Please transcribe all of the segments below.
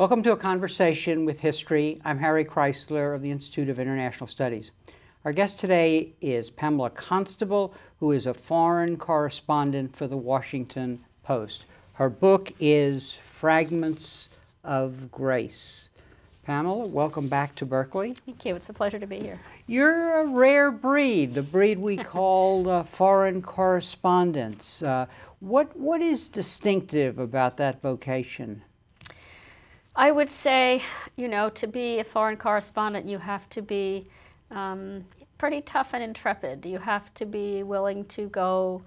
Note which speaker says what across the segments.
Speaker 1: Welcome to A Conversation with History. I'm Harry Kreisler of the Institute of International Studies. Our guest today is Pamela Constable, who is a foreign correspondent for the Washington Post. Her book is Fragments of Grace. Pamela, welcome back to Berkeley.
Speaker 2: Thank you. It's a pleasure to be here.
Speaker 1: You're a rare breed, the breed we call foreign correspondents. What is distinctive about that vocation?
Speaker 2: I would say, to be a foreign correspondent, you have to be pretty tough and intrepid. You have to be willing to go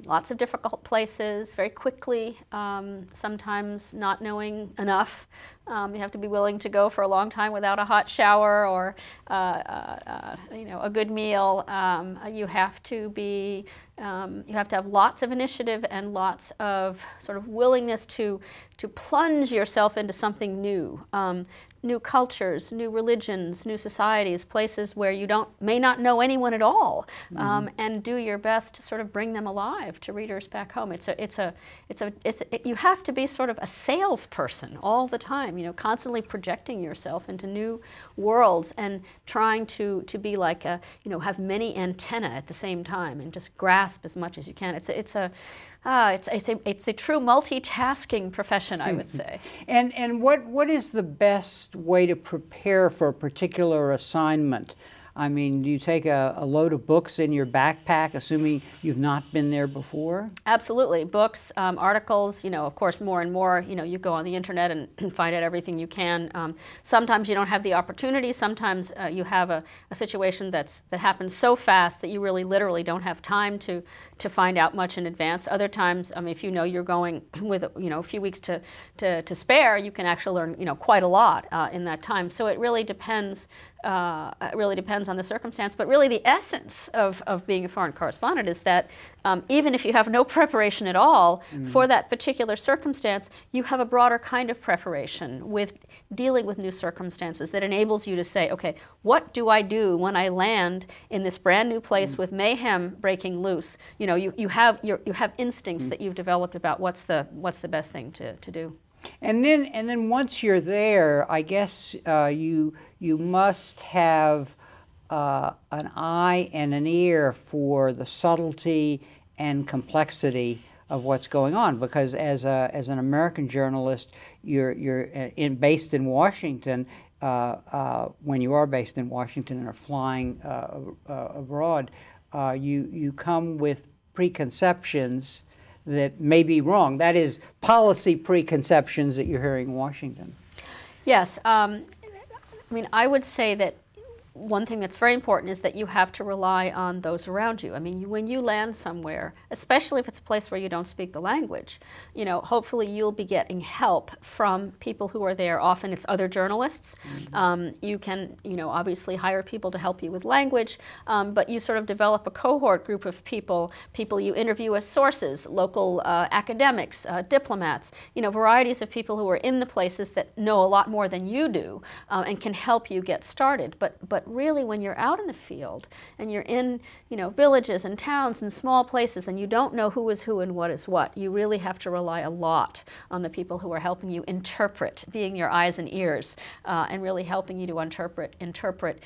Speaker 2: lots of difficult places very quickly, sometimes not knowing enough. You have to be willing to go for a long time without a hot shower or a good meal. You have to have lots of initiative and lots of sort of willingness to plunge yourself into something new. New cultures, new religions, new societies, places where you may not know anyone at all, and do your best to sort of bring them alive to readers back home. You have to be sort of a salesperson all the time, constantly projecting yourself into new worlds and trying to be like have many antennae at the same time and just grasp as much as you can. It's a true multitasking profession, I would say.
Speaker 1: And what is the best way to prepare for a particular assignment? I mean, do you take a load of books in your backpack, assuming you've not been there before?
Speaker 2: Absolutely. Books, articles, of course, more and more, you go on the internet and find out everything you can. Sometimes you don't have the opportunity. Sometimes you have a situation that happens so fast that you really literally don't have time to find out much in advance. Other times, if you're going with, a few weeks to spare, you can actually learn, quite a lot in that time. So it really depends. It really depends on the circumstance, but really the essence of being a foreign correspondent is that even if you have no preparation at all for that particular circumstance, you have a broader kind of preparation with dealing with new circumstances that enables you to say, okay, what do I do when I land in this brand new place with mayhem breaking loose? You have instincts that you've developed about what's the best thing to do.
Speaker 1: And then once you're there, I guess you must have an eye and an ear for the subtlety and complexity of what's going on, because as an American journalist, you're based in Washington. When you are based in Washington and are flying abroad, you come with preconceptions that may be wrong. That is, policy preconceptions that you're hearing in Washington.
Speaker 2: Yes. I would say that one thing that's very important is that you have to rely on those around you. When you land somewhere, especially if it's a place where you don't speak the language, hopefully you'll be getting help from people who are there. Often it's other journalists. You can, obviously hire people to help you with language, but you sort of develop a cohort group of people you interview as sources, local academics, diplomats, varieties of people who are in the places that know a lot more than you do and can help you get started. But really, when you're out in the field and you're in, villages and towns and small places and you don't know who is who and what is what, you really have to rely a lot on the people who are helping you interpret, being your eyes and ears, and really helping you to interpret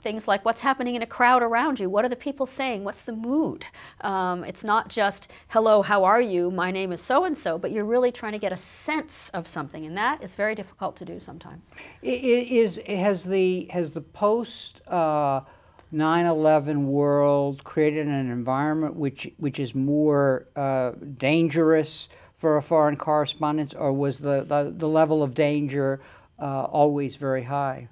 Speaker 2: things like what's happening in a crowd around you. What are the people saying? What's the mood? It's not just, hello, how are you? My name is so-and-so, but you're really trying to get a sense of something, and that is very difficult to do sometimes.
Speaker 1: Has the post 9/11 world created an environment which is more dangerous for a foreign correspondent, or was the level of danger always very high?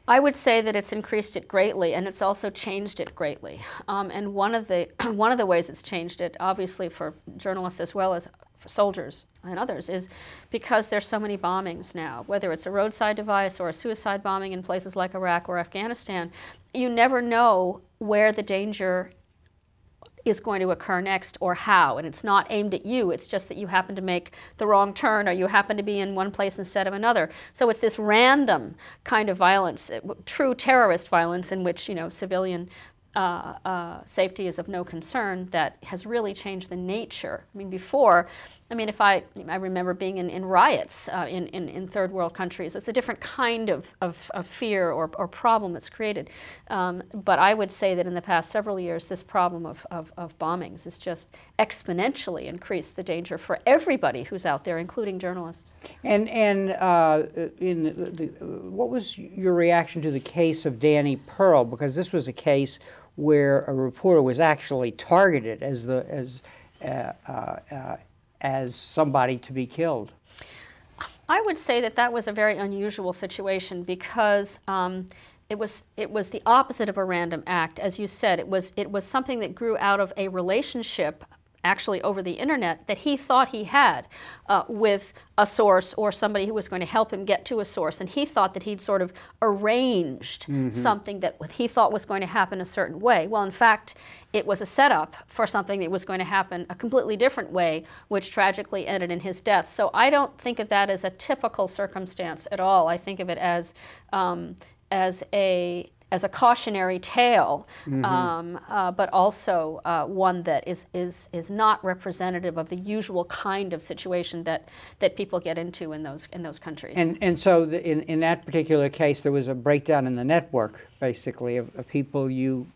Speaker 2: I would say that it's increased it greatly, and it's also changed it greatly. And one of the ways it's changed it, obviously for journalists as well as for soldiers and others, is because there's so many bombings now. Whether it's a roadside device or a suicide bombing in places like Iraq or Afghanistan, you never know where the danger is going to occur next or how, and it's not aimed at you. It's just that you happen to make the wrong turn or you happen to be in one place instead of another. So it's this random kind of violence, true terrorist violence, in which civilian safety is of no concern, that has really changed the nature. Before, I mean, I remember being in riots in third world countries. It's a different kind of fear or problem that's created. But I would say that in the past several years, this problem of bombings has just exponentially increased the danger for everybody who's out there, including journalists.
Speaker 1: And what was your reaction to the case of Danny Pearl? Because this was a case where a reporter was actually targeted as somebody to be killed.
Speaker 2: I would say that that was a very unusual situation because it was the opposite of a random act. As you said, it was something that grew out of a relationship, actually over the internet, that he thought he had with a source or somebody who was going to help him get to a source. And he thought that he'd sort of arranged something that he thought was going to happen a certain way. Well, in fact, it was a setup for something that was going to happen a completely different way, which tragically ended in his death. So I don't think of that as a typical circumstance at all. I think of it as a cautionary tale, but also one that is not representative of the usual kind of situation that people get into in those countries.
Speaker 1: And so in that particular case, there was a breakdown in the network, basically, of people you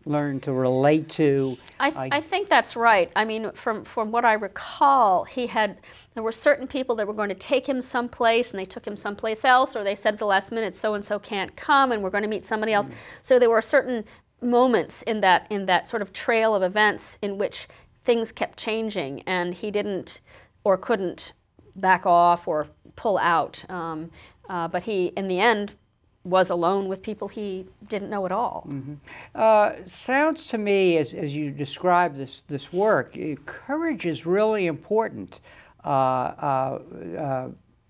Speaker 1: learn to relate to.
Speaker 2: I think that's right. I mean, from what I recall, there were certain people that were going to take him someplace, and they took him someplace else, or they said at the last minute, so-and-so can't come, and we're going to meet somebody else. So there were certain moments in that sort of trail of events in which things kept changing, and he didn't or couldn't back off or pull out. But he, in the end, was alone with people he didn't know at all.
Speaker 1: Sounds to me, as you describe this work, courage is really important.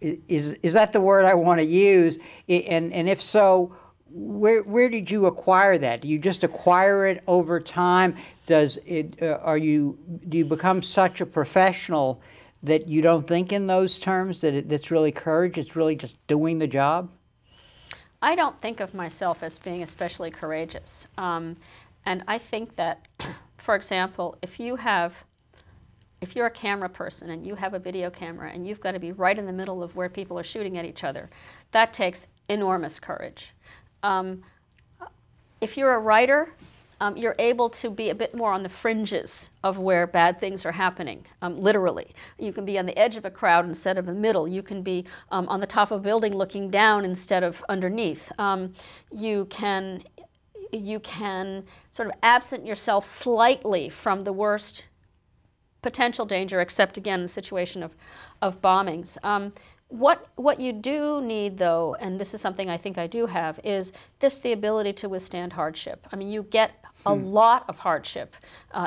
Speaker 1: Is that the word I want to use? And if so, where did you acquire that? Do you just acquire it over time? Do you become such a professional that you don't think in those terms, that that's really courage, it's really just doing the job?
Speaker 2: I don't think of myself as being especially courageous. And I think that, for example, if you're a camera person and you have a video camera and you've got to be right in the middle of where people are shooting at each other, that takes enormous courage. If you're a writer, you're able to be a bit more on the fringes of where bad things are happening, literally. You can be on the edge of a crowd instead of the middle. You can be on the top of a building looking down instead of underneath. You can sort of absent yourself slightly from the worst potential danger, except again in the situation of bombings. What you do need, though, and this is something I think I do have, is the ability to withstand hardship. I mean, you get a lot of hardship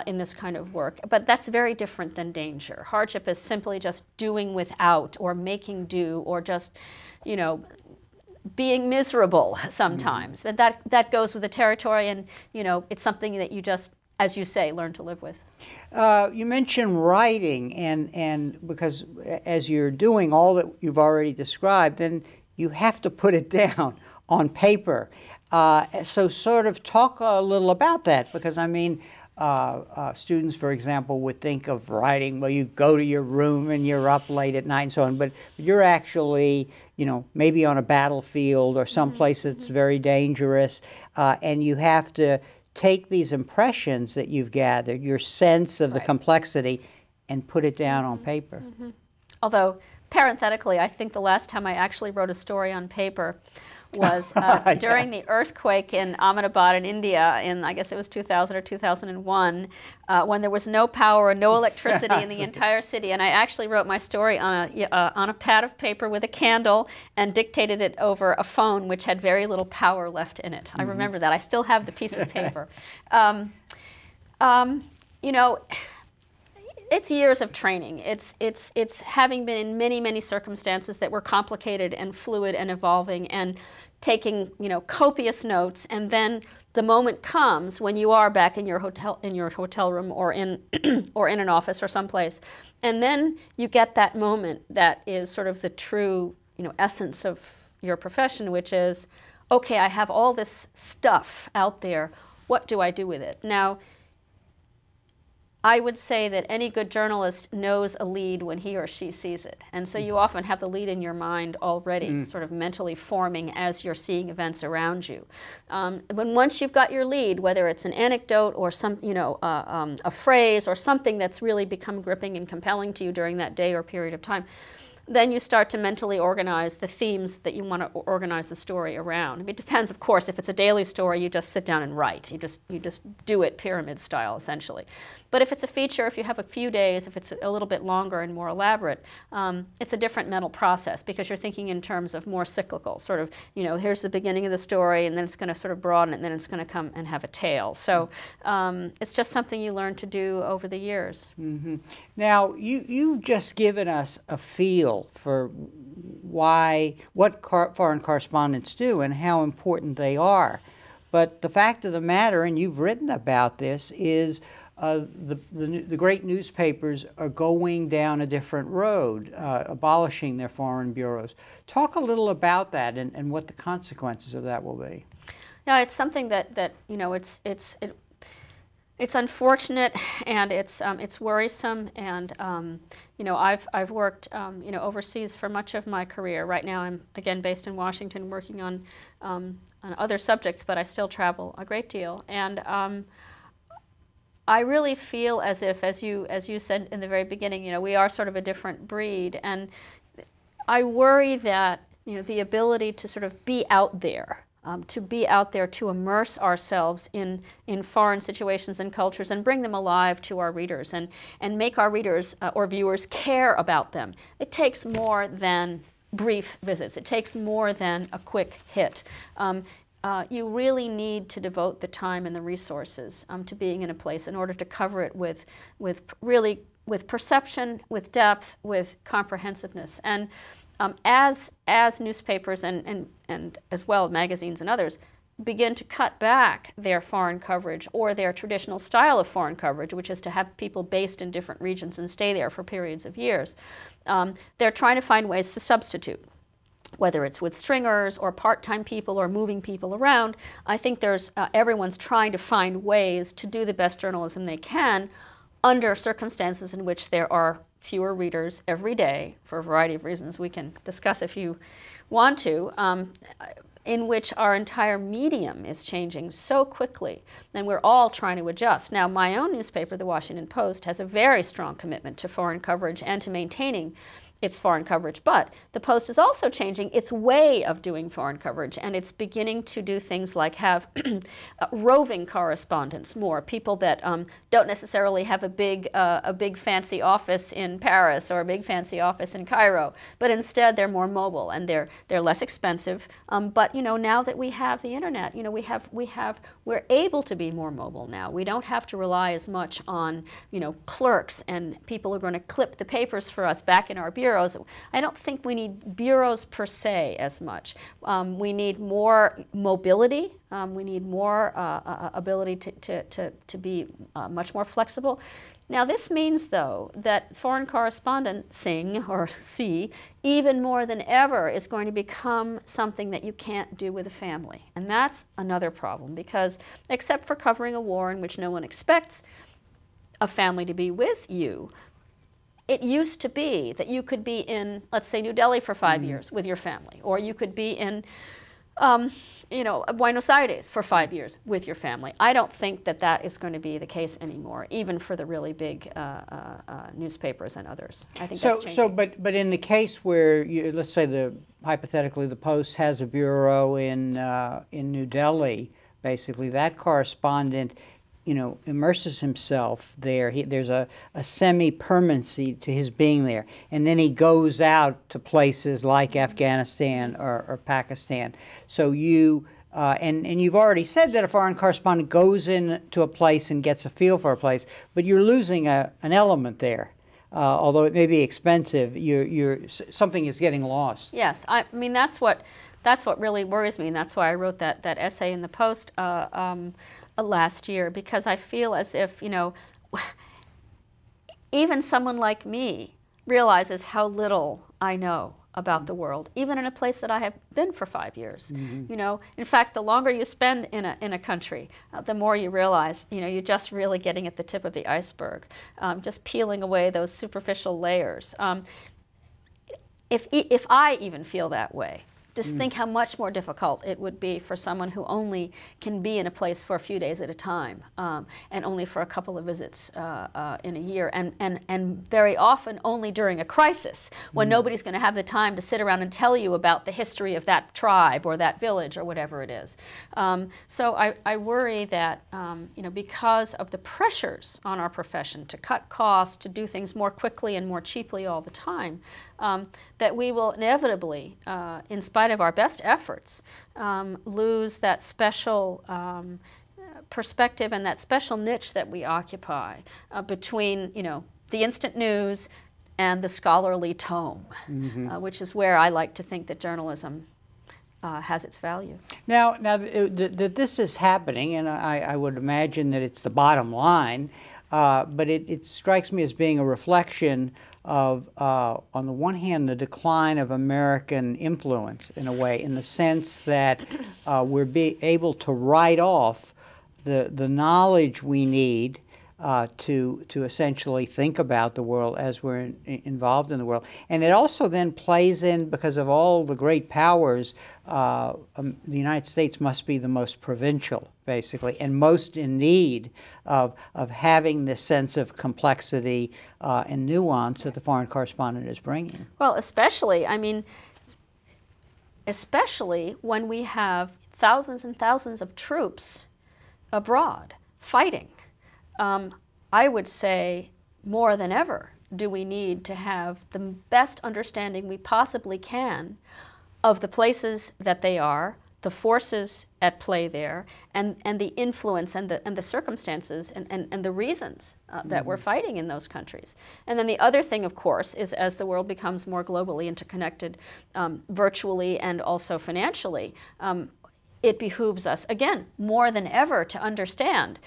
Speaker 2: in this kind of work, but that's very different than danger. Hardship is simply just doing without or making do or just, being miserable sometimes. And that goes with the territory, and, it's something that you just, as you say, learn to live with.
Speaker 1: You mentioned writing, and because as you're doing all that you've already described, then you have to put it down on paper. So sort of talk a little about that, because I mean, students, for example, would think of writing, well, you go to your room and you're up late at night and so on, but you're actually, maybe on a battlefield or someplace that's very dangerous, and you have to take these impressions that you've gathered, your sense of the complexity, and put it down on paper.
Speaker 2: Although, parenthetically, I think the last time I actually wrote a story on paper was during the earthquake in Ahmadabad in India in, I guess it was 2000 or 2001, when there was no power and no electricity in the entire city. And I actually wrote my story on a pad of paper with a candle and dictated it over a phone which had very little power left in it. I remember that. I still have the piece of paper. It's years of training. It's having been in many, many circumstances that were complicated and fluid and evolving, and taking copious notes, and then the moment comes when you are back in your hotel room or in or in an office or someplace, and then you get that moment that is sort of the true essence of your profession, which is, okay, I have all this stuff out there. What do I do with it now? I would say that any good journalist knows a lead when he or she sees it. And so you often have the lead in your mind already, sort of mentally forming as you're seeing events around you. When once you've got your lead, whether it's an anecdote or some, a phrase or something that's really become gripping and compelling to you during that day or period of time, then you start to mentally organize the themes that you want to organize the story around. It depends, of course. If it's a daily story, you just sit down and write. You just do it pyramid style, essentially. But if it's a feature, if you have a few days, if it's a little bit longer and more elaborate, it's a different mental process because you're thinking in terms of more cyclical, sort of, here's the beginning of the story, and then it's going to sort of broaden, and then it's going to come and have a tail. So it's just something you learn to do over the years.
Speaker 1: Mm-hmm. Now, you've just given us a feel for what foreign correspondents do and how important they are. But the fact of the matter, and you've written about this, is the great newspapers are going down a different road, abolishing their foreign bureaus. Talk a little about that and what the consequences of that will be.
Speaker 2: Yeah, it's something that it's unfortunate, and it's worrisome, and I've worked overseas for much of my career. Right now I'm again based in Washington, working on other subjects, but I still travel a great deal, and I really feel as if, as you said in the very beginning, we are sort of a different breed, and I worry that the ability to sort of be out there. To immerse ourselves in foreign situations and cultures and bring them alive to our readers and make our readers or viewers care about them. It takes more than brief visits. It takes more than a quick hit. You really need to devote the time and the resources to being in a place in order to cover it with perception, with depth, with comprehensiveness. And as newspapers and as well magazines and others begin to cut back their foreign coverage or their traditional style of foreign coverage, which is to have people based in different regions and stay there for periods of years, they're trying to find ways to substitute. Whether it's with stringers or part-time people or moving people around, I think everyone's trying to find ways to do the best journalism they can under circumstances in which there are fewer readers every day, for a variety of reasons we can discuss if you want to, in which our entire medium is changing so quickly, and we're all trying to adjust. Now, my own newspaper, the Washington Post, has a very strong commitment to foreign coverage and to maintaining its foreign coverage, but the Post is also changing its way of doing foreign coverage, and it's beginning to do things like have roving correspondents more, people that don't necessarily have a big fancy office in Paris or a big fancy office in Cairo, but instead they're more mobile and they're less expensive. But now that we have the internet, we're able to be more mobile now. We don't have to rely as much on clerks and people who are going to clip the papers for us back in our bureau. I don't think we need bureaus per se as much. We need more mobility. We need more ability to be much more flexible. Now, this means, though, that foreign correspondencing, or C, even more than ever, is going to become something that you can't do with a family. And that's another problem, because except for covering a war in which no one expects a family to be with you, it used to be that you could be in, let's say, New Delhi for 5 years with your family, or you could be in, Buenos Aires for 5 years with your family. I don't think that is going to be the case anymore, even for the really big newspapers and others. I think that's changing.
Speaker 1: But in the case where, let's say hypothetically the Post has a bureau in New Delhi, basically that correspondent immerses himself there. There's a semi-permanency to his being there. And then he goes out to places like Afghanistan or Pakistan. So and you've already said that a foreign correspondent goes into a place and gets a feel for a place, but you're losing an element there. Although it may be expensive, something is getting lost.
Speaker 2: Yes, I mean that's what really worries me, and that's why I wrote that essay in the Post last year, because I feel as if even someone like me realizes how little I know about the world, even in a place that I have been for 5 years. You know, in fact, the longer you spend in a country, the more you realize, you know, you're just really getting at the tip of the iceberg, just peeling away those superficial layers. If I even feel that way, just think how much more difficult it would be for someone who only can be in a place for a few days at a time, and only for a couple of visits in a year, and very often only during a crisis, when nobody's going to have the time to sit around and tell you about the history of that tribe or that village or whatever it is. So I worry that, you know, because of the pressures on our profession to cut costs, to do things more quickly and more cheaply all the time, that we will inevitably, in spite of our best efforts, lose that special perspective and that special niche that we occupy between, you know, the instant news and the scholarly tome, which is where I like to think that journalism has its value. Now
Speaker 1: that this is happening, and I would imagine that it's the bottom line, but it strikes me as being a reflection of, on the one hand, the decline of American influence in a way, in the sense that we're able to write off the knowledge we need to essentially think about the world as we're involved in the world. And it also then plays in, because of all the great powers, the United States must be the most provincial, basically, and most in need of having this sense of complexity and nuance that the foreign correspondent is bringing.
Speaker 2: Well, especially, I mean, especially when we have thousands and thousands of troops abroad fighting. I would say more than ever do we need to have the best understanding we possibly can of the places that they are, the forces at play there, and the influence and the circumstances and the reasons that we're fighting in those countries. And then the other thing, of course, is as the world becomes more globally interconnected, virtually and also financially, it behooves us, again, more than ever to understand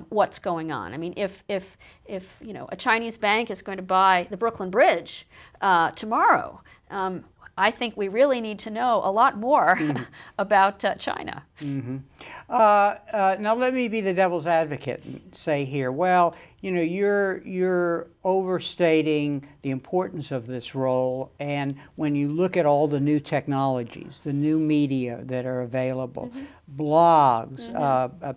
Speaker 2: what's going on. I mean, if you know, a Chinese bank is going to buy the Brooklyn Bridge tomorrow, I think we really need to know a lot more about China.
Speaker 1: Now let me be the devil's advocate and say here, well, you know, you're overstating the importance of this role, and when you look at all the new technologies, the new media that are available, blogs,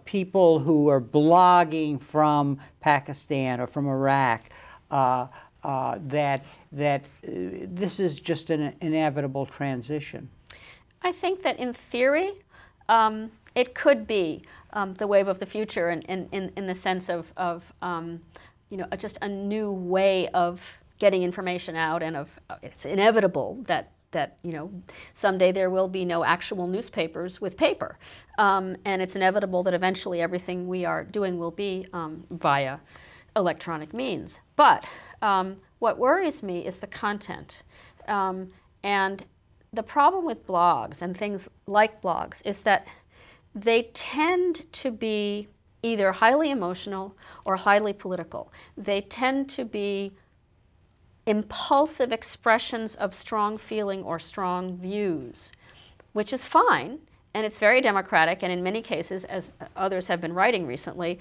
Speaker 1: people who are blogging from Pakistan or from Iraq, that this is just an inevitable transition.
Speaker 2: I think that in theory, it could be the wave of the future in the sense of you know, just a new way of getting information out, and it's inevitable that you know, someday there will be no actual newspapers with paper, and it's inevitable that eventually everything we are doing will be via electronic means. But what worries me is the content, and the problem with blogs and things like blogs is that they tend to be either highly emotional or highly political. They tend to be impulsive expressions of strong feeling or strong views, which is fine, and it's very democratic, and in many cases, as others have been writing recently,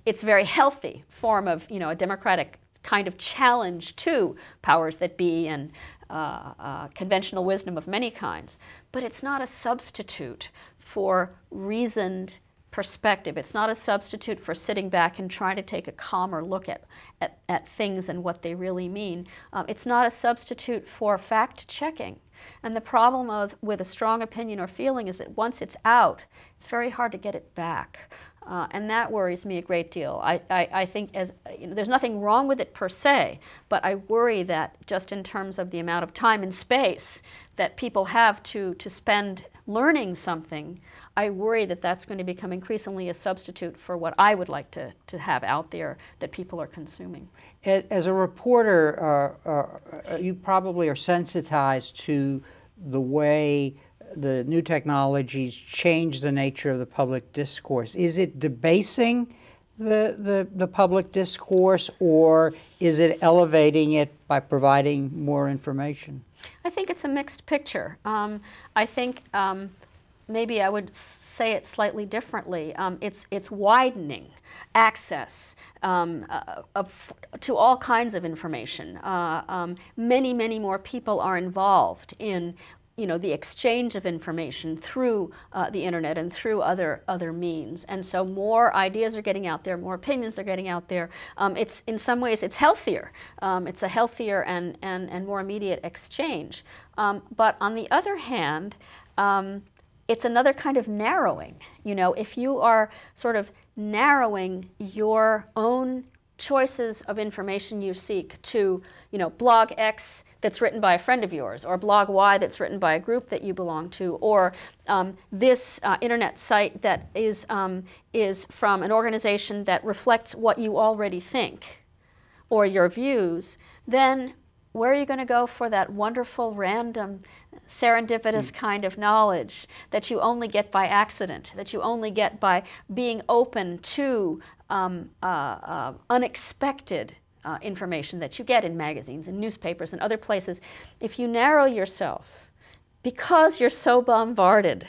Speaker 2: it's a very healthy form of, you know, a democratic kind of challenge to powers that be and conventional wisdom of many kinds. But it's not a substitute for reasoned perspective. It's not a substitute for sitting back and trying to take a calmer look at things and what they really mean. It's not a substitute for fact-checking. And the problem with a strong opinion or feeling is that once it's out, it's very hard to get it back. And that worries me a great deal. I think you know, there's nothing wrong with it per se, but I worry that just in terms of the amount of time and space that people have to spend learning something, I worry that that's going to become increasingly a substitute for what I would like to have out there that people are consuming.
Speaker 1: As a reporter, you probably are sensitized to the way the new technologies change the nature of the public discourse. Is it debasing the public discourse, or is it elevating it by providing more information?
Speaker 2: I think it's a mixed picture. I think maybe I would say it slightly differently. It's widening access to all kinds of information. Many more people are involved in the exchange of information through the internet and through other means, and so more ideas are getting out there, more opinions are getting out there. It's in some ways it's healthier. It's a healthier and more immediate exchange. But on the other hand, it's another kind of narrowing. If you are sort of narrowing your own choices of information you seek to, blog X that's written by a friend of yours, or blog Y that's written by a group that you belong to, or this internet site that is from an organization that reflects what you already think, or your views, then where are you going to go for that wonderful, random, serendipitous kind of knowledge that you only get by accident, that you only get by being open to unexpected information that you get in magazines and newspapers and other places? If you narrow yourself, because you're so bombarded,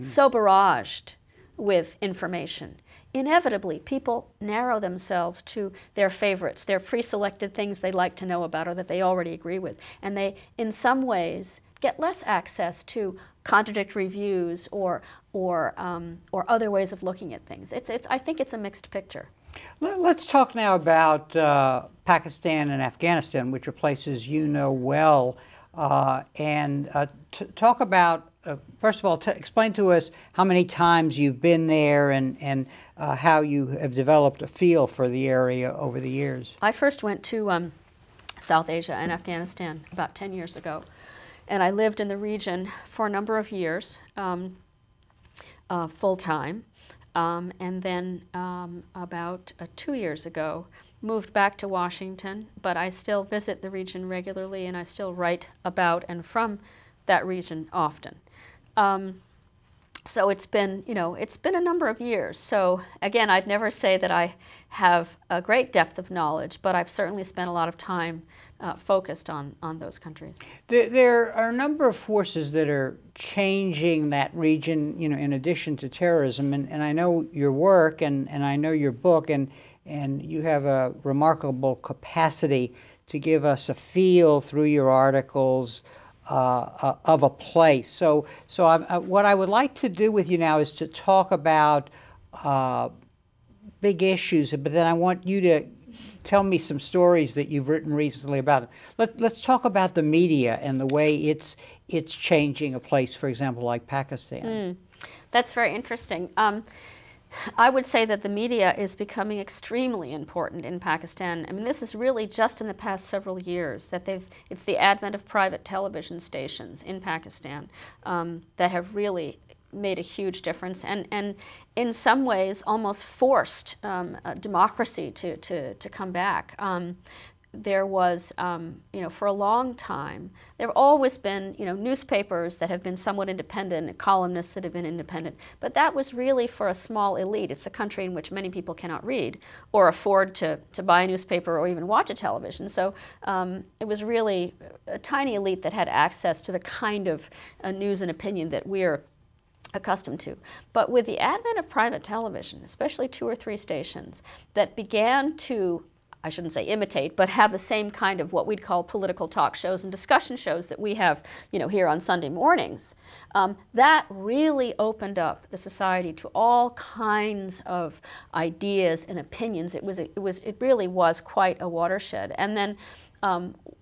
Speaker 2: so barraged with information, inevitably people narrow themselves to their favorites, their pre-selected things they like to know about or that they already agree with. And they, in some ways, get less access to contradictory views or other ways of looking at things. I think it's a mixed picture.
Speaker 1: Let's talk now about Pakistan and Afghanistan, which are places you know well, and talk about, first of all, explain to us how many times you've been there and how you have developed a feel for the area over the years.
Speaker 2: I first went to South Asia and Afghanistan about 10 years ago, and I lived in the region for a number of years, full-time. And then about 2 years ago, moved back to Washington, but I still visit the region regularly and I still write about and from that region often. So it's been, it's been a number of years. So again, I'd never say that I have a great depth of knowledge, but I've certainly spent a lot of time focused on those countries.
Speaker 1: There are a number of forces that are changing that region, in addition to terrorism. And I know your work and I know your book, and you have a remarkable capacity to give us a feel through your articles of a place. So what I would like to do with you now is to talk about big issues, but then I want you to tell me some stories that you've written recently about it. Let's talk about the media and the way it's changing a place, for example, like Pakistan.
Speaker 2: That's very interesting. I would say that the media is becoming extremely important in Pakistan. I mean, this is really just in the past several years that it's the advent of private television stations in Pakistan that have really made a huge difference and in some ways almost forced democracy to come back. There was, for a long time, there have always been, newspapers that have been somewhat independent, columnists that have been independent, but that was really for a small elite. It's a country in which many people cannot read or afford to buy a newspaper or even watch a television. So it was really a tiny elite that had access to the kind of news and opinion that we're accustomed to. But with the advent of private television, especially 2 or 3 stations that began to, I shouldn't say imitate, but have the same kind of what we'd call political talk shows and discussion shows that we have, here on Sunday mornings, that really opened up the society to all kinds of ideas and opinions. It really was quite a watershed. And then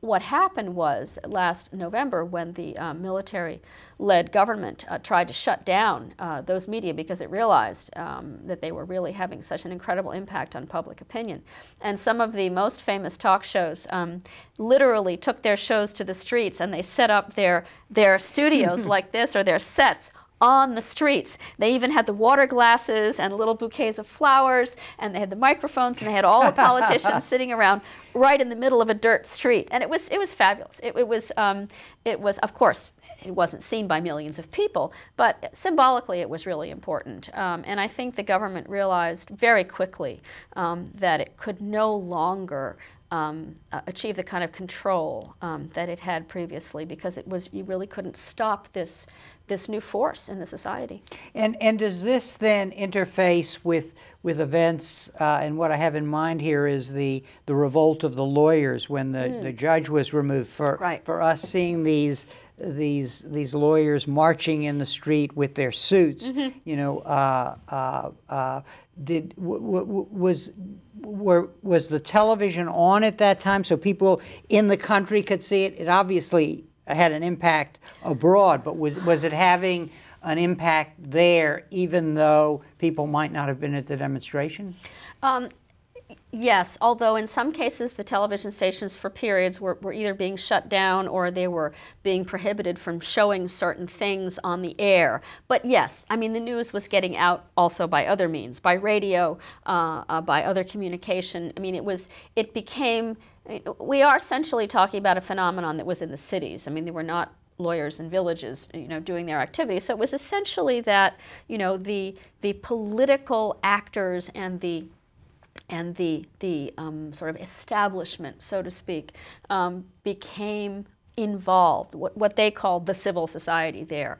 Speaker 2: what happened was last November when the military-led government tried to shut down those media because it realized that they were really having such an incredible impact on public opinion. And some of the most famous talk shows literally took their shows to the streets and they set up their studios like this, or their sets on the streets. They even had the water glasses and little bouquets of flowers, and they had the microphones, and they had all the politicians sitting around right in the middle of a dirt street. And it was fabulous. It was, of course, it wasn't seen by millions of people, but symbolically it was really important. And I think the government realized very quickly that it could no longer achieve the kind of control that it had previously, because you really couldn't stop this new force in the society.
Speaker 1: And does this then interface with events, and what I have in mind here is the revolt of the lawyers when the judge was removed, for us seeing these lawyers marching in the street with their suits, you know, was the television on at that time so people in the country could see it? It obviously had an impact abroad, but was it having an impact there even though people might not have been at the demonstration?
Speaker 2: Yes, although in some cases the television stations for periods were either being shut down or they were being prohibited from showing certain things on the air. But yes, I mean, the news was getting out also by other means, by radio, by other communication. I mean, we are essentially talking about a phenomenon that was in the cities. I mean, there were not lawyers in villages, you know, doing their activities. So it was essentially that, you know, the political actors and the sort of establishment, so to speak, became involved, what they called the civil society there.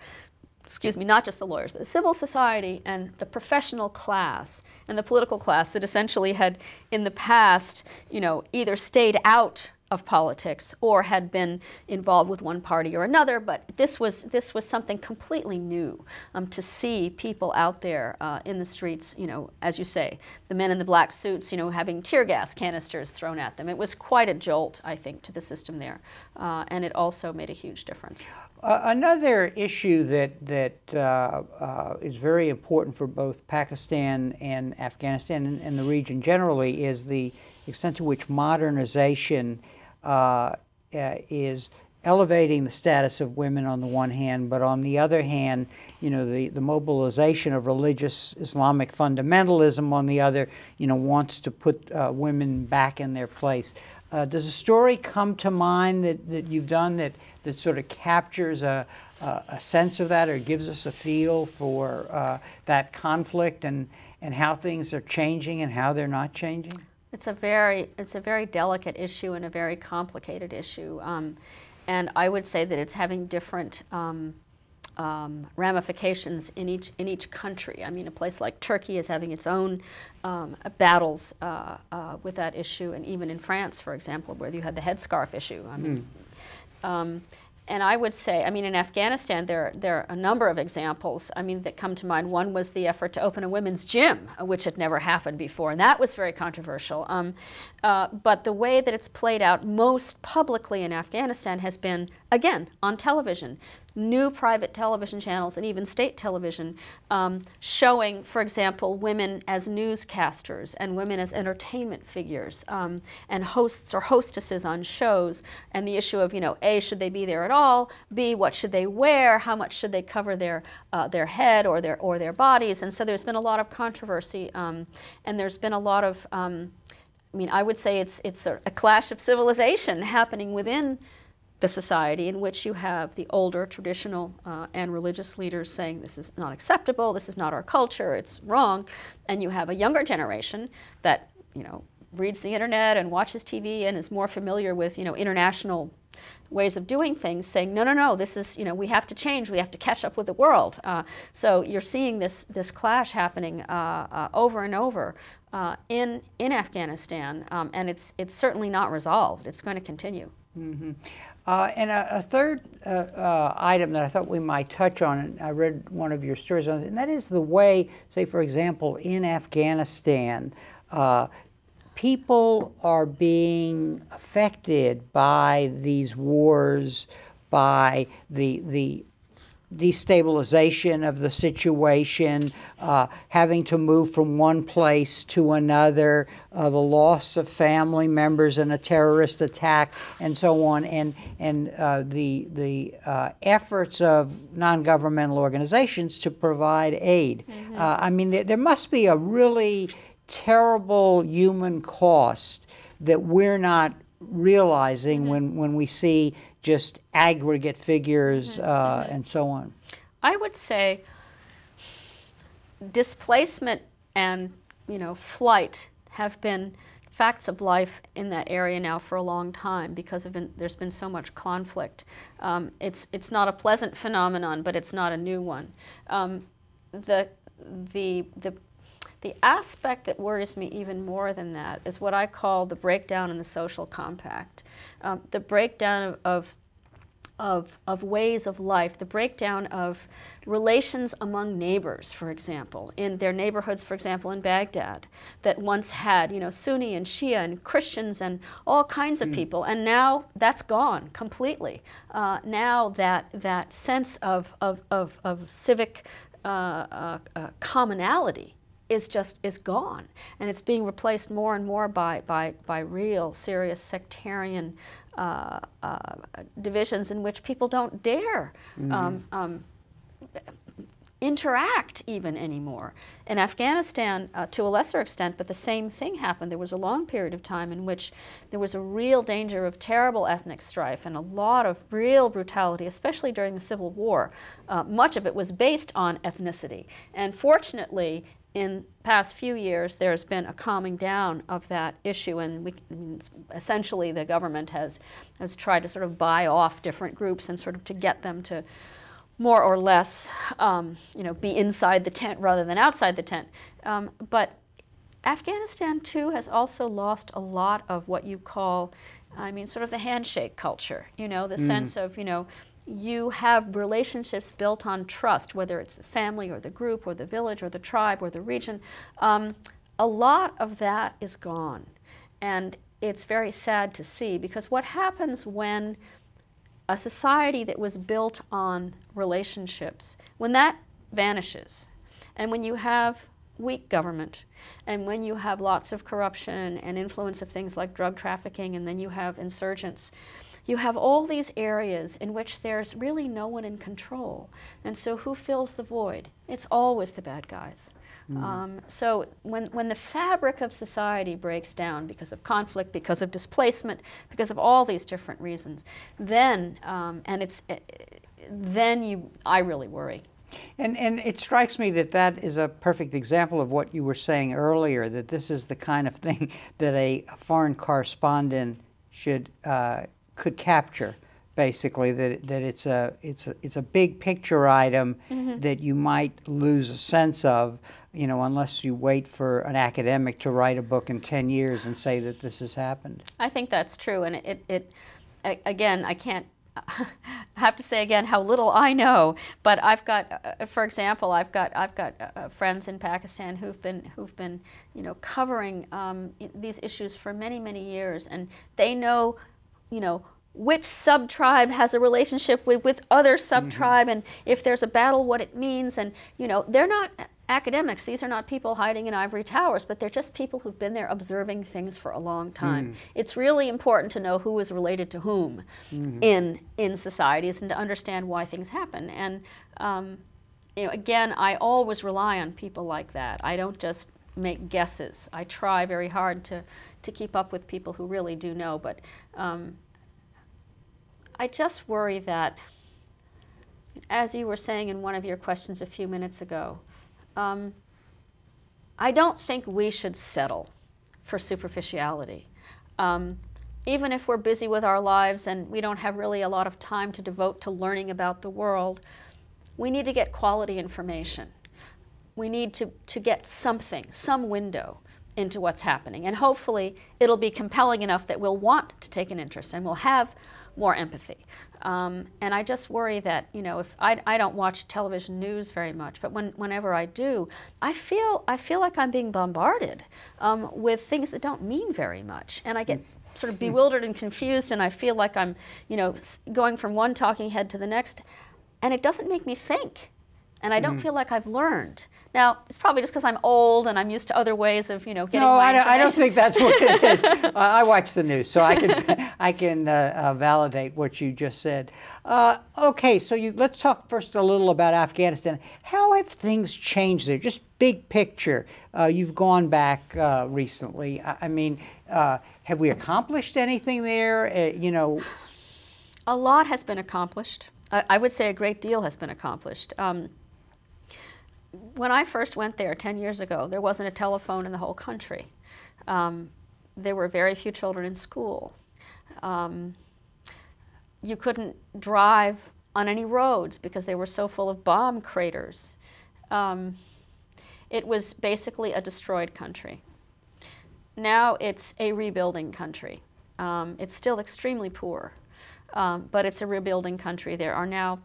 Speaker 2: Excuse me, not just the lawyers, but the civil society and the professional class and the political class that essentially had in the past, you know, either stayed out of politics or had been involved with one party or another, but this was something completely new, to see people out there in the streets, you know, as you say, the men in the black suits, you know, having tear gas canisters thrown at them. It was quite a jolt, I think, to the system there, and it also made a huge difference.
Speaker 1: Another issue that is very important for both Pakistan and Afghanistan and the region generally is the extent to which modernization is elevating the status of women on the one hand, but on the other hand, you know, the mobilization of religious Islamic fundamentalism on the other, you know, wants to put women back in their place. Does a story come to mind that you've done that sort of captures a sense of that, or gives us a feel for that conflict and how things are changing and how they're not changing?
Speaker 2: It's a very delicate issue and a very complicated issue, and I would say that it's having different ramifications in each country. I mean, a place like Turkey is having its own battles with that issue, and even in France, for example, where you had the headscarf issue. I mean, and I would say, I mean, in Afghanistan, there are a number of examples, I mean, that come to mind. One was the effort to open a women's gym, which had never happened before, and that was very controversial. But the way that it's played out most publicly in Afghanistan has been, again, on television. New private television channels and even state television showing, for example, women as newscasters and women as entertainment figures and hosts or hostesses on shows, and the issue of, you know, A, should they be there at all? B, what should they wear? How much should they cover their head or their bodies? And so there's been a lot of controversy, and there's been a lot of, I mean, I would say it's a clash of civilization happening within the society, in which you have the older traditional and religious leaders saying this is not acceptable, this is not our culture, it's wrong, and you have a younger generation that, you know, reads the internet and watches TV and is more familiar with, you know, international ways of doing things, saying no, no, no, this is, you know, we have to change, we have to catch up with the world. So you're seeing this clash happening over and over in Afghanistan, and it's certainly not resolved. It's going to continue.
Speaker 1: Mm-hmm. And a third item that I thought we might touch on, and I read one of your stories on it, and that is the way, say, for example, in Afghanistan, people are being affected by these wars, by the destabilization of the situation, having to move from one place to another, the loss of family members in a terrorist attack, and so on, and the efforts of non-governmental organizations to provide aid. Mm-hmm. I mean, there must be a really terrible human cost that we're not realizing when we see just aggregate figures and so on.
Speaker 2: I would say displacement and, you know, flight have been facts of life in that area now for a long time because there's been so much conflict. It's not a pleasant phenomenon, but it's not a new one. The aspect that worries me even more than that is what I call the breakdown in the social compact, the breakdown of ways of life, the breakdown of relations among neighbors, for example, in their neighborhoods, for example, in Baghdad, that once had, Sunni and Shia and Christians and all kinds of people, and now that's gone completely. Now that sense of civic commonality is gone, and it's being replaced more and more by real serious sectarian divisions in which people don't dare interact even anymore. In Afghanistan, to a lesser extent, but the same thing happened. There was a long period of time in which there was a real danger of terrible ethnic strife and a lot of real brutality, especially during the Civil War. Much of it was based on ethnicity. And fortunately, in the past few years, there's been a calming down of that issue, and essentially the government has tried to sort of buy off different groups and sort of to get them to more or less, be inside the tent rather than outside the tent. But Afghanistan, too, has also lost a lot of what you call, sort of the handshake culture, the sense of, you have relationships built on trust, whether it's the family or the group or the village or the tribe or the region. A lot of that is gone. And it's very sad to see, because what happens when a society that was built on relationships, when that vanishes, and when you have weak government, and when you have lots of corruption and influence of things like drug trafficking, and then you have insurgents, you have all these areas in which there's really no one in control. And so who fills the void? It's always the bad guys. So when the fabric of society breaks down because of conflict, because of displacement, because of all these different reasons, then I really worry.
Speaker 1: And it strikes me that is a perfect example of what you were saying earlier, that this is the kind of thing that a foreign correspondent could capture, basically, that it's a big picture item that you might lose a sense of, unless you wait for an academic to write a book in 10 years and say that this has happened.
Speaker 2: I think that's true, and again, I can't I have to say again how little I know, but I've got, for example, I've got friends in Pakistan who've been covering these issues for many years, and they know which sub-tribe has a relationship with other sub-tribe, and if there's a battle, what it means, and they're not academics. These are not people hiding in ivory towers, but they're just people who've been there observing things for a long time. It's really important to know who is related to whom in societies, and to understand why things happen. And again, I always rely on people like that. I don't just make guesses. I try very hard to keep up with people who really do know, but I just worry that, as you were saying in one of your questions a few minutes ago, I don't think we should settle for superficiality. Even if we're busy with our lives and we don't have really a lot of time to devote to learning about the world, we need to get quality information. We need to get something, some window into what's happening. And hopefully it'll be compelling enough that we'll want to take an interest and we'll have more empathy. And I just worry that, if I don't watch television news very much, but whenever I do, I feel like I'm being bombarded with things that don't mean very much. And I get sort of bewildered and confused, and I feel like I'm, going from one talking head to the next, and it doesn't make me think. And I don't feel like I've learned. Now, it's probably just because I'm old and I'm used to other ways of, getting my information.
Speaker 1: No, I don't think that's what it is. I watch the news, so I can validate what you just said. Okay, so let's talk first a little about Afghanistan. How have things changed there? Just big picture. You've gone back recently. Have we accomplished anything there?
Speaker 2: A lot has been accomplished. I would say a great deal has been accomplished. When I first went there 10 years ago, there wasn't a telephone in the whole country. there were very few children in school. You couldn't drive on any roads because they were so full of bomb craters. It was basically a destroyed country. Now it's a rebuilding country. It's still extremely poor, but it's a rebuilding country. There are now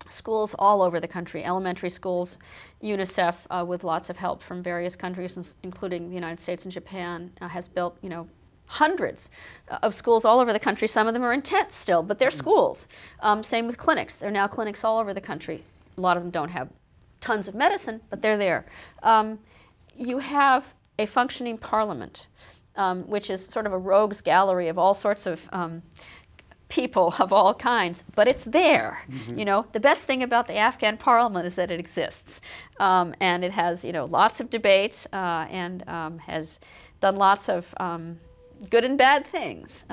Speaker 2: schools all over the country, elementary schools. UNICEF, with lots of help from various countries, including the United States and Japan, has built, hundreds of schools all over the country. Some of them are in tents still, but they're schools. Same with clinics. There are now clinics all over the country. A lot of them don't have tons of medicine, but they're there. You have a functioning parliament, which is sort of a rogues gallery of all sorts of people of all kinds, but it's there. The best thing about the Afghan parliament is that it exists, and it has lots of debates and has done lots of good and bad things.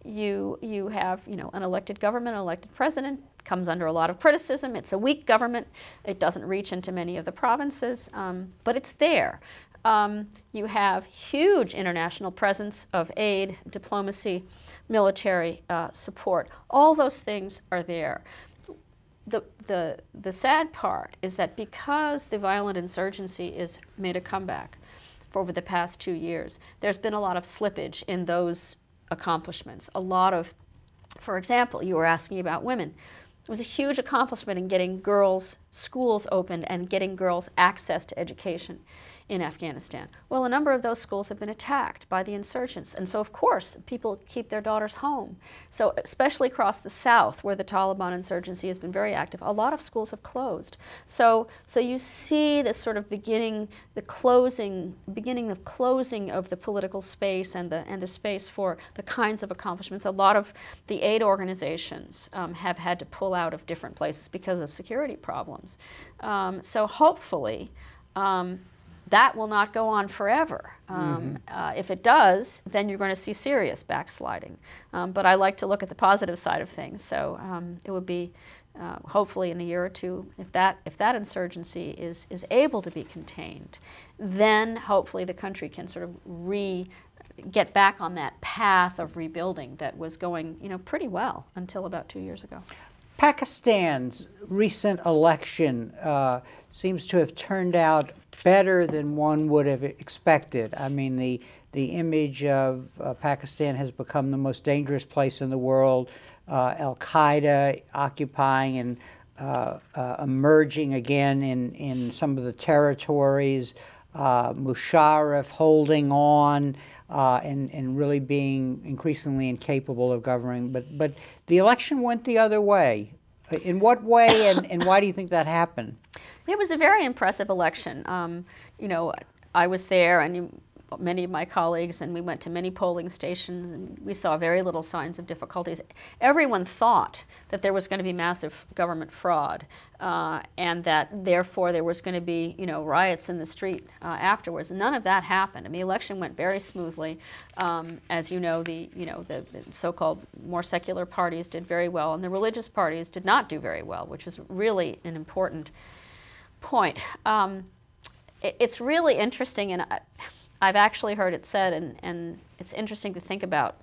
Speaker 2: You have an elected government, an elected president, comes under a lot of criticism. It's a weak government. It doesn't reach into many of the provinces, but it's there. You have huge international presence of aid, diplomacy, military support. All those things are there. The sad part is that because the violent insurgency has made a comeback for over the past 2 years, there's been a lot of slippage in those accomplishments. A lot of, for example, you were asking about women. It was a huge accomplishment in getting girls' schools opened and getting girls access to education in Afghanistan. Well, a number of those schools have been attacked by the insurgents, and so of course people keep their daughters home. So especially across the south, where the Taliban insurgency has been very active, a lot of schools have closed. So you see this sort of beginning of closing of the political space and the space for the kinds of accomplishments. A lot of the aid organizations have had to pull out of different places because of security problems. So hopefully that will not go on forever. If it does, then you're going to see serious backsliding. But I like to look at the positive side of things. So it would be hopefully in a year or two, if that insurgency is able to be contained, then hopefully the country can sort of get back on that path of rebuilding that was going pretty well until about 2 years ago.
Speaker 1: Pakistan's recent election seems to have turned out better than one would have expected. I mean, the image of Pakistan has become the most dangerous place in the world. Al-Qaeda occupying and emerging again in some of the territories. Musharraf holding on and really being increasingly incapable of governing. But the election went the other way. In what way, and why do you think that happened?
Speaker 2: It was a very impressive election. I was there, and many of my colleagues, and we went to many polling stations, and we saw very little signs of difficulties. Everyone thought that there was going to be massive government fraud, and that therefore there was going to be, riots in the street afterwards. None of that happened. I mean, the election went very smoothly. As you know, the so-called more secular parties did very well, and the religious parties did not do very well, which is really an important point. It's really interesting, and I've actually heard it said, and it's interesting to think about,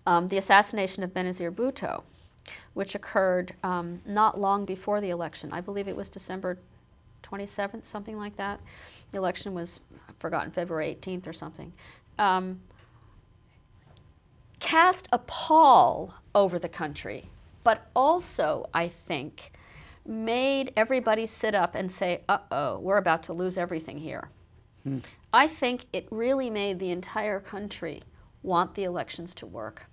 Speaker 2: the assassination of Benazir Bhutto, which occurred not long before the election. I believe it was December 27th, something like that. The election was, I've forgotten, February 18th or something. Cast a pall over the country, but also, I think, made everybody sit up and say, uh-oh, we're about to lose everything here. I think it really made the entire country want the elections to work.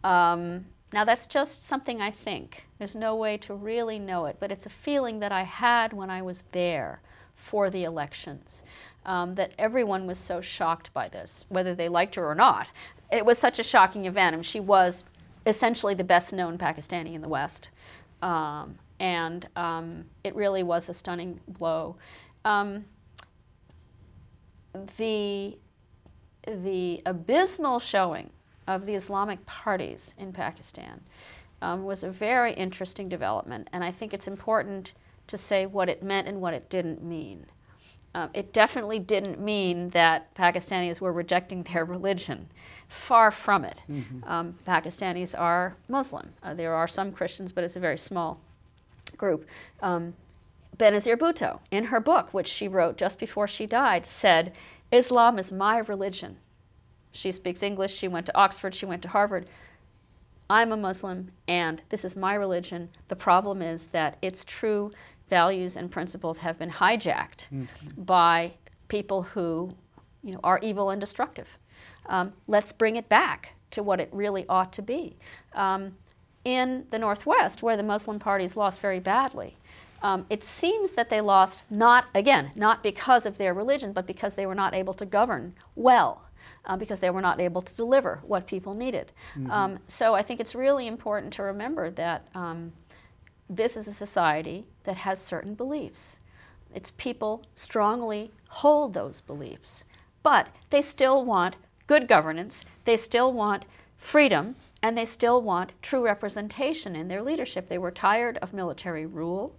Speaker 2: Now that's just something I think. There's no way to really know it, but it's a feeling that I had when I was there for the elections, that everyone was so shocked by this, whether they liked her or not. It was such a shocking event, and she was essentially the best known Pakistani in the West. And it really was a stunning blow. The abysmal showing of the Islamic parties in Pakistan was a very interesting development, and I think it's important to say what it meant and what it didn't mean. It definitely didn't mean that Pakistanis were rejecting their religion. Far from it. Pakistanis are Muslim. There are some Christians, but it's a very small group. Benazir Bhutto, in her book, which she wrote just before she died, said, "Islam is my religion." She speaks English, she went to Oxford, she went to Harvard. I'm a Muslim, and this is my religion. The problem is that its true values and principles have been hijacked by people who, are evil and destructive. Let's bring it back to what it really ought to be. In the Northwest, where the Muslim parties lost very badly, it seems that they lost not because of their religion, but because they were not able to govern well, because they were not able to deliver what people needed. So I think it's really important to remember that this is a society that has certain beliefs. Its people strongly hold those beliefs, but they still want good governance, they still want freedom, and they still want true representation in their leadership. They were tired of military rule,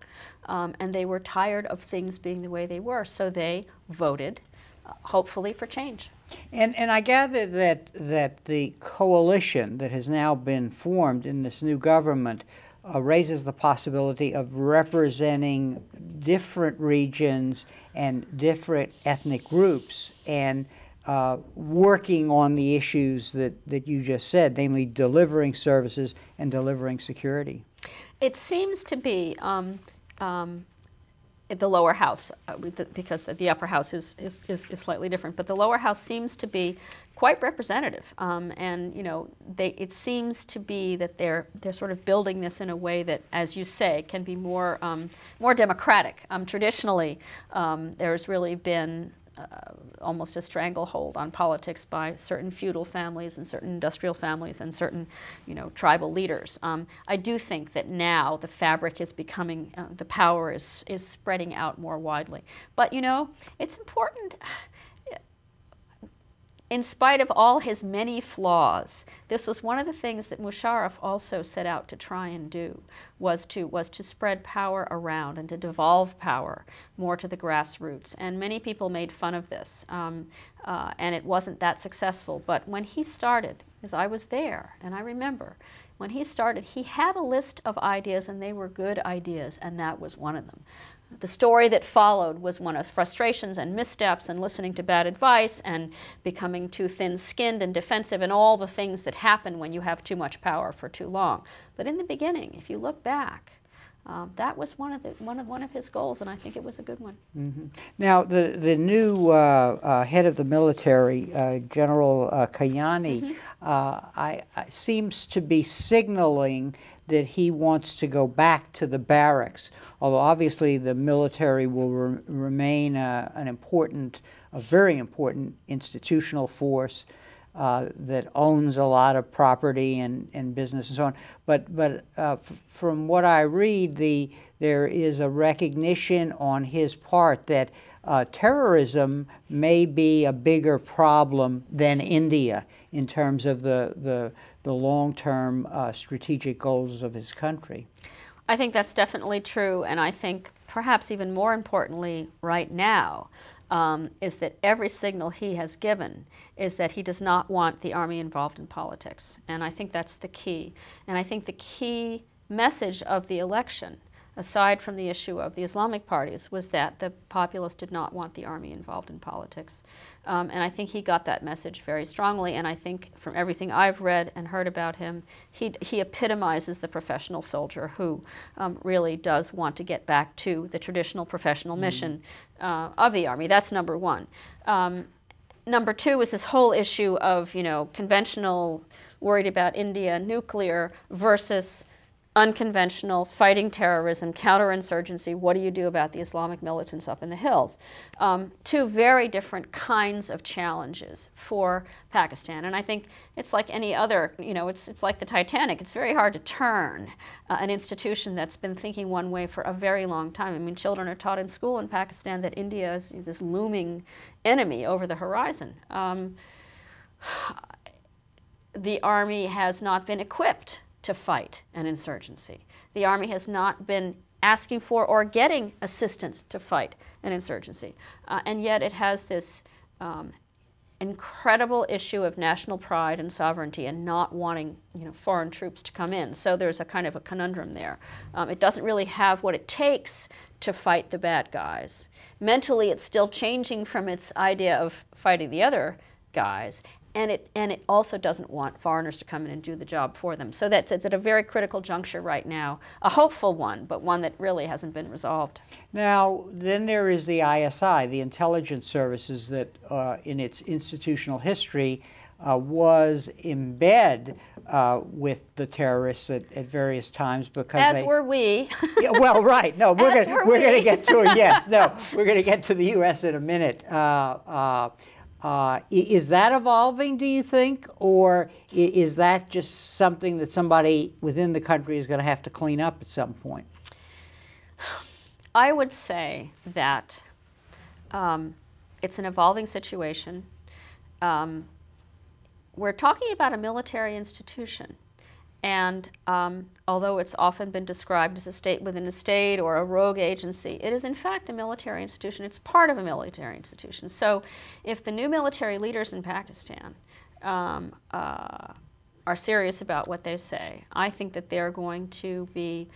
Speaker 2: and they were tired of things being the way they were, so they voted, hopefully, for change.
Speaker 1: And I gather that the coalition that has now been formed in this new government raises the possibility of representing different regions and different ethnic groups and working on the issues that you just said, namely delivering services and delivering security.
Speaker 2: It seems to be the lower house, because the upper house is slightly different, but the lower house seems to be quite representative, and it seems to be that they're sort of building this in a way that, as you say, can be more democratic. Traditionally, there's really been almost a stranglehold on politics by certain feudal families and certain industrial families and certain, tribal leaders. I do think that now the fabric is becoming, the power is spreading out more widely. But, it's important. In spite of all his many flaws, this was one of the things that Musharraf also set out to try and do, was to spread power around and to devolve power more to the grassroots. And many people made fun of this, and it wasn't that successful. But when he started, because I was there, and I remember, when he started, he had a list of ideas, and they were good ideas, and that was one of them. The story that followed was one of frustrations and missteps and listening to bad advice and becoming too thin-skinned and defensive and all the things that happen when you have too much power for too long. But in the beginning, if you look back, that was one of his goals, and I think it was a good one.
Speaker 1: Now, the new head of the military, General Kayani, seems to be signaling that he wants to go back to the barracks, although obviously the military will remain a very important institutional force that owns a lot of property and business and so on. But from what I read, there is a recognition on his part that terrorism may be a bigger problem than India in terms of the long-term strategic goals of his country.
Speaker 2: I think that's definitely true, and I think perhaps even more importantly right now is that every signal he has given is that he does not want the army involved in politics, and I think that's the key. And I think the key message of the election, aside from the issue of the Islamic parties, was that the populace did not want the army involved in politics. And I think he got that message very strongly, and I think from everything I've read and heard about him, he epitomizes the professional soldier who really does want to get back to the traditional professional mission of the army. That's number one. Number two is this whole issue of, conventional, worried about India, nuclear, versus unconventional, fighting terrorism, counterinsurgency. What do you do about the Islamic militants up in the hills? Two very different kinds of challenges for Pakistan. And I think it's like any other, it's like the Titanic. It's very hard to turn an institution that's been thinking one way for a very long time. I mean, children are taught in school in Pakistan that India is this looming enemy over the horizon. The army has not been equipped to fight an insurgency. The army has not been asking for or getting assistance to fight an insurgency. And yet it has this incredible issue of national pride and sovereignty and not wanting, foreign troops to come in. So there's a kind of a conundrum there. It doesn't really have what it takes to fight the bad guys. Mentally, it's still changing from its idea of fighting the other guys, and it also doesn't want foreigners to come in and do the job for them. So it's at a very critical juncture right now, a hopeful one, but one that really hasn't been resolved.
Speaker 1: Now, then there is the ISI, the intelligence services that in its institutional history was in bed with the terrorists at various times because
Speaker 2: as were we.
Speaker 1: Yeah, well, right. No, we're going to get to it. Yes, no, we're going to get to the U.S. in a minute. Is that evolving, do you think, or is that just something that somebody within the country is going to have to clean up at some point?
Speaker 2: I would say that it's an evolving situation. We're talking about a military institution, and although it's often been described as a state within a state or a rogue agency, it is in fact a military institution. It's part of a military institution. So if the new military leaders in Pakistan are serious about what they say, I think that they're going to be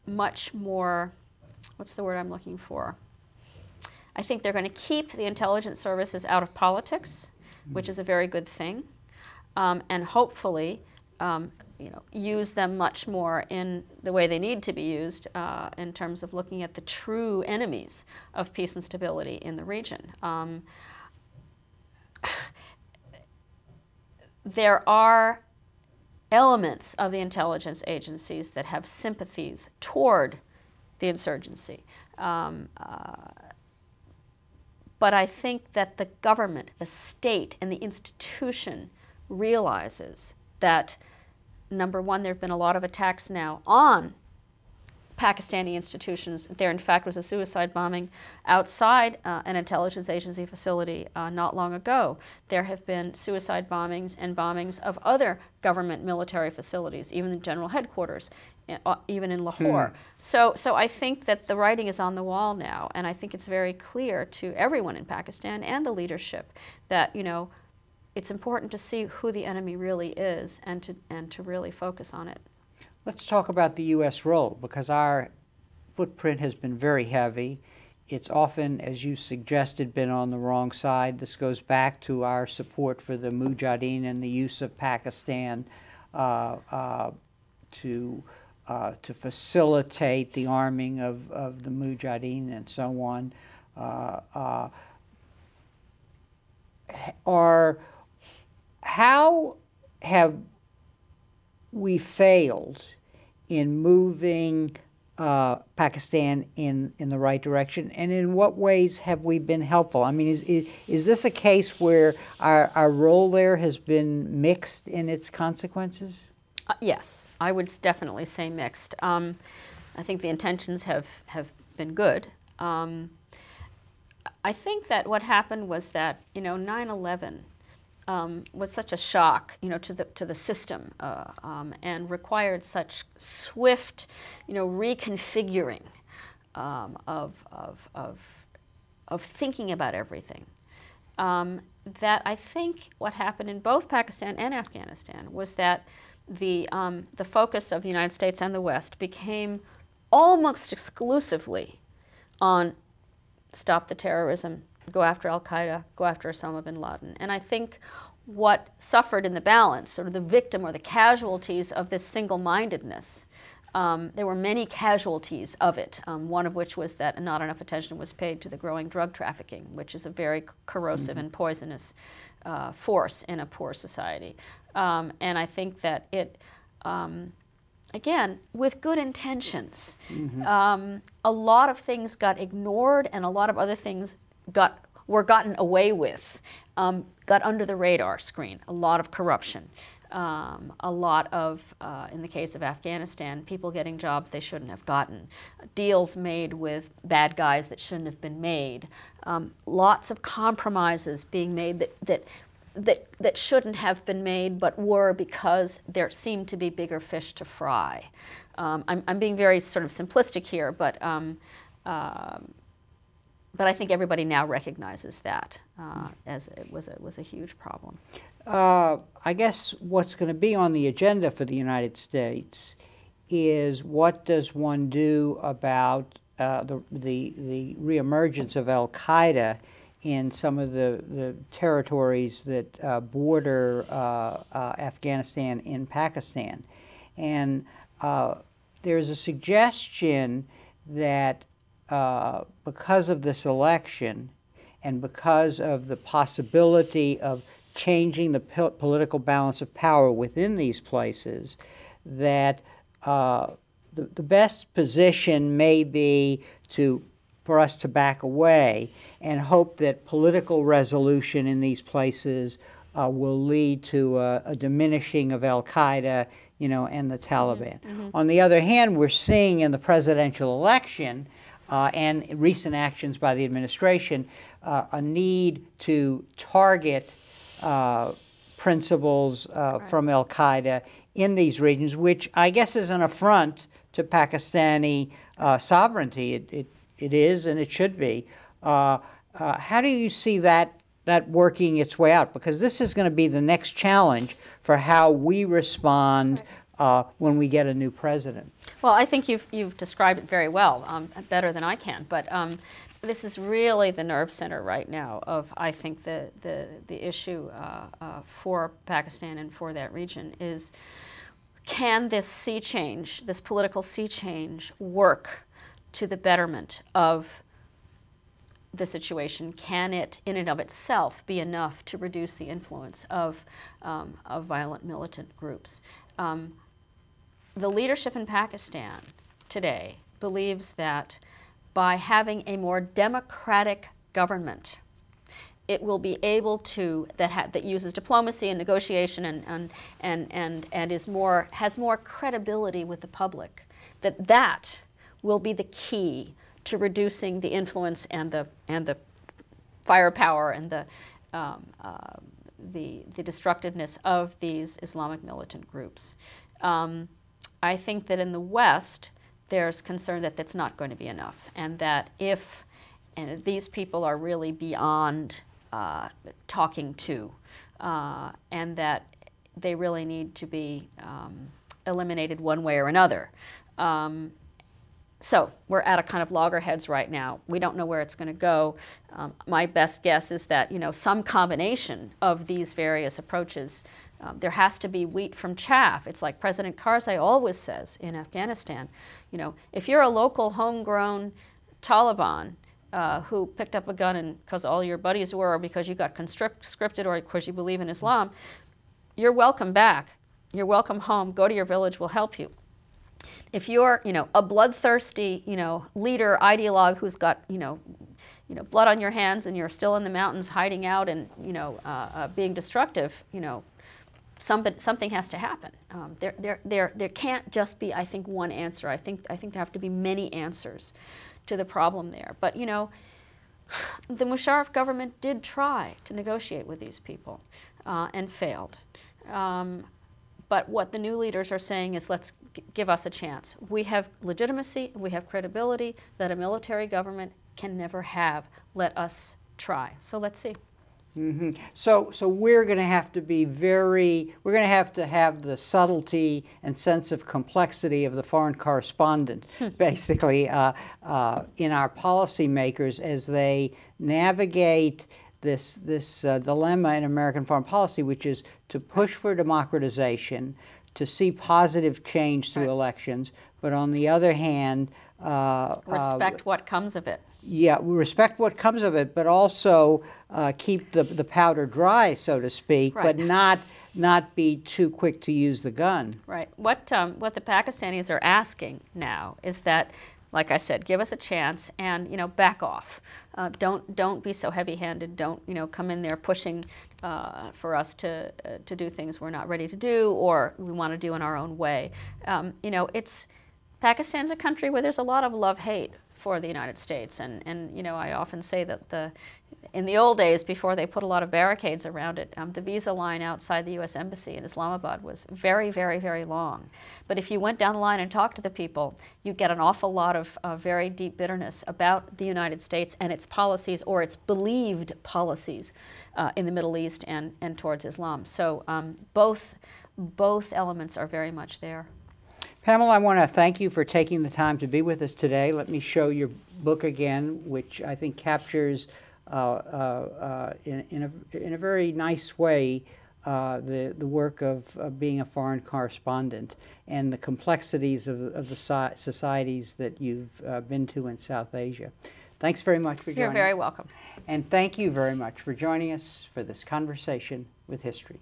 Speaker 2: much more, what's the word I'm looking for? I think they're going to keep the intelligence services out of politics, which is a very good thing, and hopefully use them much more in the way they need to be used in terms of looking at the true enemies of peace and stability in the region. There are elements of the intelligence agencies that have sympathies toward the insurgency. But I think that the government, the state, and the institution realizes that, number one, there have been a lot of attacks now on Pakistani institutions. There, in fact, was a suicide bombing outside an intelligence agency facility not long ago. There have been suicide bombings and bombings of other government military facilities, even the general headquarters, even in Lahore. So I think that the writing is on the wall now, and I think it's very clear to everyone in Pakistan and the leadership that, it's important to see who the enemy really is and to really focus on it.
Speaker 1: Let's talk about the U.S. role, because our footprint has been very heavy. It's often, as you suggested, been on the wrong side. This goes back to our support for the Mujahideen and the use of Pakistan to facilitate the arming of the Mujahideen and so on. How have we failed in moving Pakistan in the right direction, and in what ways have we been helpful? I mean, is this a case where our role there has been mixed in its consequences?
Speaker 2: Yes, I would definitely say mixed. I think the intentions have been good. I think that what happened was that 9/11 was such a shock, to the system, and required such swift, reconfiguring of thinking about everything. That I think what happened in both Pakistan and Afghanistan was that the focus of the United States and the West became almost exclusively on stop the terrorism, go after al-Qaeda, go after Osama bin Laden. And I think what suffered in the balance, sort of the victim or the casualties of this single-mindedness, there were many casualties of it, one of which was that not enough attention was paid to the growing drug trafficking, which is a very corrosive and poisonous force in a poor society. And I think that it, again, with good intentions, a lot of things got ignored and a lot of other things were gotten away with, got under the radar screen. A lot of corruption, a lot of, in the case of Afghanistan, people getting jobs they shouldn't have gotten, deals made with bad guys that shouldn't have been made, lots of compromises being made that shouldn't have been made, but were because there seemed to be bigger fish to fry. I'm being very sort of simplistic here, but I think everybody now recognizes that as it was a huge problem.
Speaker 1: I guess what's going to be on the agenda for the United States is what does one do about the reemergence of Al-Qaeda in some of the territories that border Afghanistan and Pakistan. And there's a suggestion that because of this election and because of the possibility of changing the political balance of power within these places, that the best position may be for us to back away and hope that political resolution in these places will lead to a diminishing of Al-Qaeda, and the Taliban. On the other hand, we're seeing in the presidential election and recent actions by the administration a need to target principles from Al-Qaeda in these regions, which I guess is an affront to Pakistani sovereignty. It is, and it should be. How do you see that working its way out? Because this is going to be the next challenge for how we respond when we get a new president. Well,
Speaker 2: I think you've described it very well, better than I can. But this is really the nerve center right now of, I think, the issue for Pakistan and for that region is, can this sea change, this political sea change, work to the betterment of the situation? Can it, in and of itself, be enough to reduce the influence of violent militant groups? The leadership in Pakistan today believes that by having a more democratic government, it will be able to, that uses diplomacy and negotiation and has more credibility with the public, that will be the key to reducing the influence and the firepower and the destructiveness of these Islamic militant groups. I think that in the West, there's concern that that's not going to be enough, and that if these people are really beyond talking to, and that they really need to be eliminated one way or another. So we're at a kind of loggerheads right now. We don't know where it's going to go. My best guess is that some combination of these various approaches. There has to be wheat from chaff. It's like President Karzai always says in Afghanistan. If you're a local homegrown Taliban who picked up a gun and because all your buddies were, or because you got conscripted, or because you believe in Islam, you're welcome back. You're welcome home. Go to your village. We'll help you. If you're, a bloodthirsty, leader, ideologue who's got, blood on your hands and you're still in the mountains hiding out and, being destructive, something has to happen. There can't just be, I think, one answer. I think there have to be many answers to the problem there. But the Musharraf government did try to negotiate with these people and failed. But what the new leaders are saying is, let's give us a chance. We have legitimacy, we have credibility that a military government can never have. Let us try. So let's see.
Speaker 1: Mm-hmm. So we're going to have to be we're going to have the subtlety and sense of complexity of the foreign correspondent, basically, in our policymakers as they navigate this dilemma in American foreign policy, which is to push for democratization, to see positive change through elections, but on the other hand,
Speaker 2: respect what comes of it.
Speaker 1: Yeah, we respect what comes of it, but also keep the powder dry, so to speak, but not be too quick to use the gun.
Speaker 2: Right. What the Pakistanis are asking now is that, like I said, give us a chance and back off. Don't be so heavy-handed. Don't come in there pushing for us to do things we're not ready to do or we want to do in our own way. Pakistan's a country where there's a lot of love-hate for the United States. And you know, I often say that in the old days, before they put a lot of barricades around it, the visa line outside the U.S. Embassy in Islamabad was very, very, very long. But if you went down the line and talked to the people, you'd get an awful lot of very deep bitterness about the United States and its policies, or its believed policies in the Middle East and towards Islam. So both elements are very much there.
Speaker 1: Pamela, I want to thank you for taking the time to be with us today. Let me show your book again, which I think captures in a very nice way the work of being a foreign correspondent and the complexities of the societies that you've been to in South Asia. Thanks very much for joining us.
Speaker 2: You're very welcome.
Speaker 1: And thank you very much for joining us for this conversation with history.